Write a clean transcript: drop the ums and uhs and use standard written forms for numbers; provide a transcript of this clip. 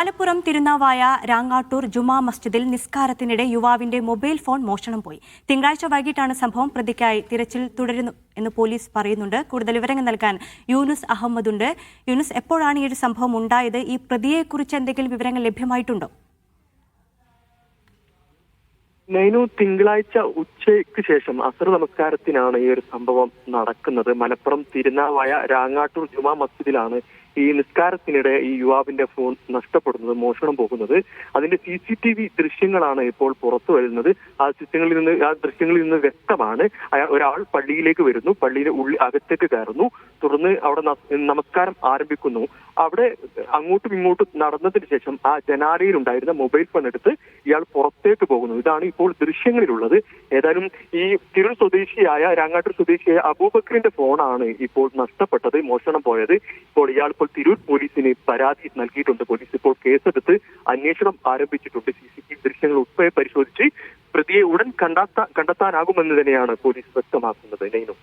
മലപ്പുറം തിരുനാവായ രാങ്ങാട്ടൂർ ജുമാ മസ്ജിദിൽ നിസ്കാരത്തിനിടെ യുവാവിന്റെ mobile phone മോഷണം പോയി. തിങ്കളാഴ്ച വൈകിട്ടാണ് സംഭവം. പ്രതിക്കായി തിരച്ചിൽ തുടരുന്നു എന്ന് പോലീസ് പറയുന്നുണ്ട്. കൂടുതൽ വിവരങ്ങൾ നൽകാൻ യൂനുസ് അഹമ്മദുണ്ട്. യൂനുസ്, എപ്പോഴാണ് ഈ ഒരു സംഭവം ഉണ്ടായത്? ഈ പ്രതിയെക്കുറിച്ച് എന്തെങ്കിലും വിവരങ്ങൾ ലഭ്യമായിട്ടുണ്ടോ? നൈനു, തിങ്കളാഴ്ച ഉച്ചയ്ക്ക് ശേഷം അസർ നമസ്കാരത്തിനാണ് ഈ ഒരു സംഭവം നടക്കുന്നത്. മലപ്പുറം തിരുനാവായ രാങ്ങാട്ടൂർ ജുമാ മസ്ജിദിലാണ് ഈ നിസ്കാരത്തിനിടെ ഈ യുവാവിന്റെ ഫോൺ നഷ്ടപ്പെടുന്നത്, മോഷണം പോകുന്നത്. അതിന്റെ CCTV ദൃശ്യങ്ങളാണ് ഇപ്പോൾ പുറത്തു വരുന്നത്. ആ ദൃശ്യങ്ങളിൽ നിന്ന് വ്യക്തമാണ് ഒരാൾ പള്ളിയിലേക്ക് വരുന്നു, പള്ളിയുടെ അകത്തേക്ക് കയറുന്നു, തുടർന്ന് അവിടെ നമസ്കാരം ആരംഭിക്കുന്നു. അവിടെ അങ്ങോട്ടും ഇങ്ങോട്ടും നടന്നതിന് ശേഷം ആ ജനാലയിൽ ഉണ്ടായിരുന്ന മൊബൈൽ ഫോൺ എടുത്ത് ഇയാൾ പുറത്തേക്ക് പോകുന്നു. ഇതാണ് ഇപ്പോൾ ദൃശ്യങ്ങളിലുള്ളത്. ഏതായാലും ഈ തിരൂർ സ്വദേശിയായ രാങ്ങാട്ടൂർ സ്വദേശിയായ അബൂബക്കറിന്റെ ഫോണാണ് ഇപ്പോൾ നഷ്ടപ്പെട്ടത്, മോഷണം പോയത്. ഇപ്പോൾ ഇയാൾ തിരൂർ പോലീസിന് പരാതി നൽകിയിട്ടുണ്ട്. പോലീസ് ഇപ്പോൾ കേസെടുത്ത് അന്വേഷണം ആരംഭിച്ചിട്ടുണ്ട്. CCTV ദൃശ്യങ്ങൾ ഉൾപ്പെടെ പരിശോധിച്ച് പ്രതിയെ ഉടൻ കണ്ടെത്താനാകുമെന്ന് തന്നെയാണ് പോലീസ് വ്യക്തമാക്കുന്നത്. നൈനു.